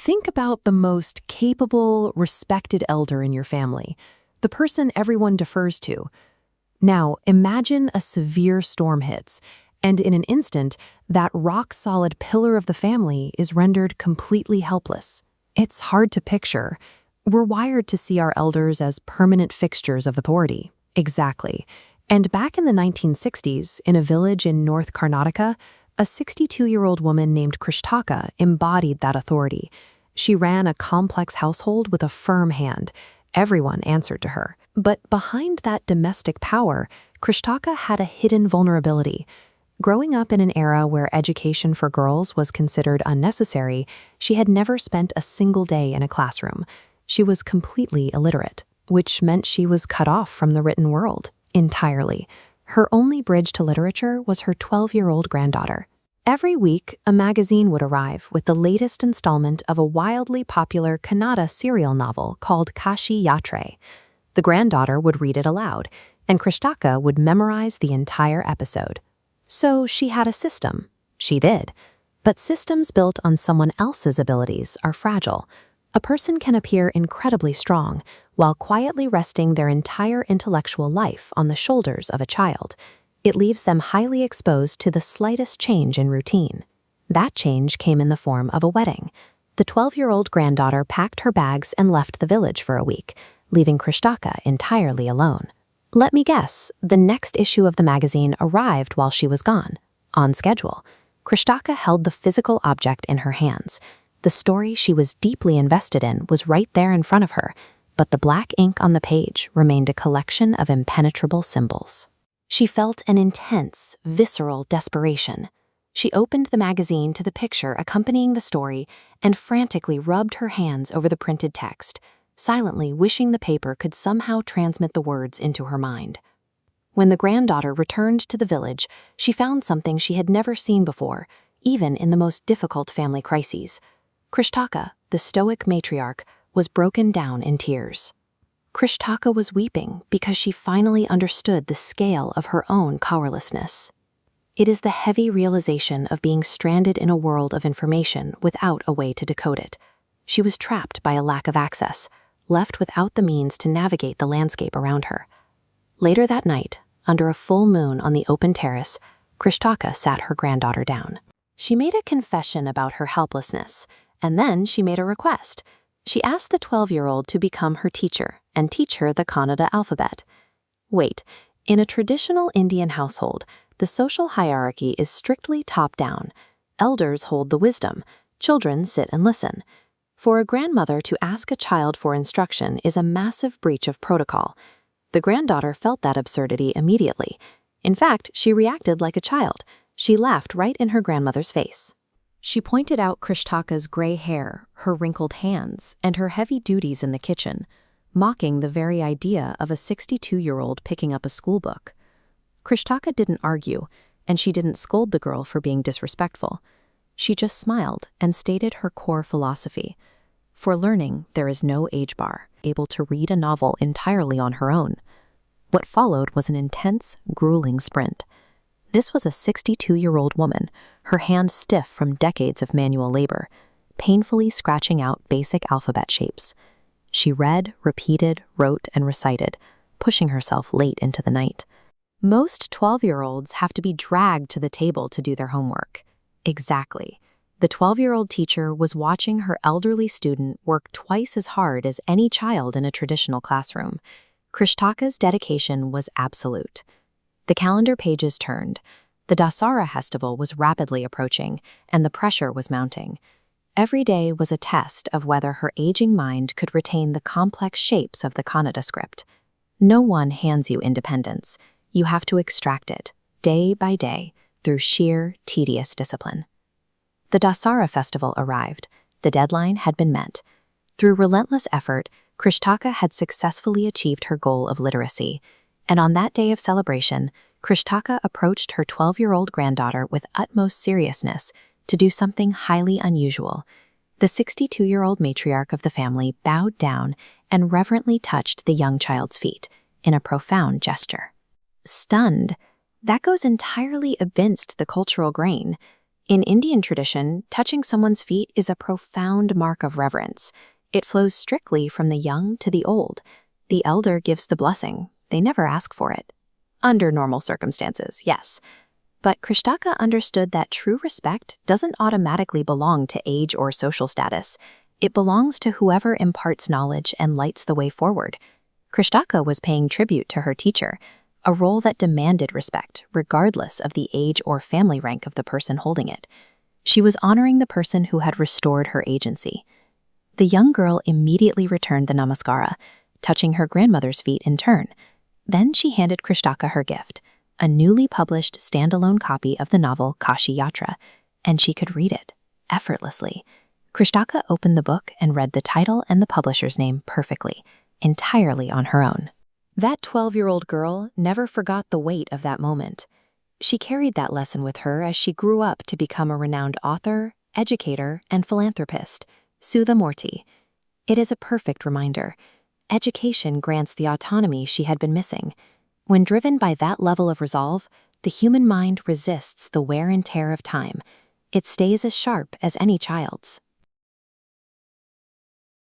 Think about the most capable, respected elder in your family, the person everyone defers to. Now, imagine a severe storm hits, and in an instant, that rock-solid pillar of the family is rendered completely helpless. It's hard to picture. We're wired to see our elders as permanent fixtures of the polity. Exactly. And back in the 1960s, in a village in North Karnataka, a 62-year-old woman named Krishtaka embodied that authority. She ran a complex household with a firm hand. Everyone answered to her. But behind that domestic power, Krishtaka had a hidden vulnerability. Growing up in an era where education for girls was considered unnecessary, she had never spent a single day in a classroom. She was completely illiterate, which meant she was cut off from the written world entirely. Her only bridge to literature was her 12-year-old granddaughter. Every week, a magazine would arrive with the latest installment of a wildly popular Kannada serial novel called Kashi Yatre. The granddaughter would read it aloud, and Krishtaka would memorize the entire episode. So she had a system. She did. But systems built on someone else's abilities are fragile. A person can appear incredibly strong while quietly resting their entire intellectual life on the shoulders of a child. It leaves them highly exposed to the slightest change in routine. That change came in the form of a wedding. The 12-year-old granddaughter packed her bags and left the village for a week, leaving Krishtaka entirely alone. Let me guess, the next issue of the magazine arrived while she was gone, on schedule. Krishtaka held the physical object in her hands. The story she was deeply invested in was right there in front of her, but the black ink on the page remained a collection of impenetrable symbols. She felt an intense, visceral desperation. She opened the magazine to the picture accompanying the story and frantically rubbed her hands over the printed text, silently wishing the paper could somehow transmit the words into her mind. When the granddaughter returned to the village, she found something she had never seen before, even in the most difficult family crises. Krishtaka, the stoic matriarch, was broken down in tears. Krishtaka was weeping because she finally understood the scale of her own powerlessness. It is the heavy realization of being stranded in a world of information without a way to decode it. She was trapped by a lack of access, left without the means to navigate the landscape around her. Later that night, under a full moon on the open terrace, Krishtaka sat her granddaughter down. She made a confession about her helplessness, and then she made a request. She asked the 12-year-old to become her teacher and teach her the Kannada alphabet. Wait, in a traditional Indian household, the social hierarchy is strictly top-down. Elders hold the wisdom, children sit and listen. For a grandmother to ask a child for instruction is a massive breach of protocol. The granddaughter felt that absurdity immediately. In fact, she reacted like a child. She laughed right in her grandmother's face. She pointed out Krishtaka's gray hair, her wrinkled hands, and her heavy duties in the kitchen, mocking the very idea of a 62-year-old picking up a schoolbook. Krishtaka didn't argue, and she didn't scold the girl for being disrespectful. She just smiled and stated her core philosophy. For learning, there is no age bar, able to read a novel entirely on her own. What followed was an intense, grueling sprint. This was a 62-year-old woman, her hands stiff from decades of manual labor, painfully scratching out basic alphabet shapes. She read, repeated, wrote, and recited, pushing herself late into the night. Most 12-year-olds have to be dragged to the table to do their homework. Exactly. The 12-year-old teacher was watching her elderly student work twice as hard as any child in a traditional classroom. Krishtaka's dedication was absolute. The calendar pages turned. The Dasara festival was rapidly approaching, and the pressure was mounting. Every day was a test of whether her aging mind could retain the complex shapes of the Kannada script. No one hands you independence. You have to extract it, day by day, through sheer, tedious discipline. The Dasara festival arrived. The deadline had been met. Through relentless effort, Krishtaka had successfully achieved her goal of literacy. And on that day of celebration, Krishtaka approached her 12-year-old granddaughter with utmost seriousness to do something highly unusual. The 62-year-old matriarch of the family bowed down and reverently touched the young child's feet in a profound gesture. Stunned, that goes entirely against the cultural grain. In Indian tradition, touching someone's feet is a profound mark of reverence. It flows strictly from the young to the old. The elder gives the blessing. They never ask for it. Under normal circumstances, yes. But Krishnaka understood that true respect doesn't automatically belong to age or social status. It belongs to whoever imparts knowledge and lights the way forward. Krishnaka was paying tribute to her teacher, a role that demanded respect, regardless of the age or family rank of the person holding it. She was honoring the person who had restored her agency. The young girl immediately returned the namaskara, touching her grandmother's feet in turn. Then she handed Krishnaka her gift, a newly published standalone copy of the novel Kashi Yatra, and she could read it effortlessly. Krishnaka opened the book and read the title and the publisher's name perfectly, entirely on her own. That 12-year-old girl never forgot the weight of that moment. She carried that lesson with her as she grew up to become a renowned author, educator, and philanthropist, Sudha Murthy. It is a perfect reminder. Education grants the autonomy she had been missing. When driven by that level of resolve, the human mind resists the wear and tear of time. It stays as sharp as any child's.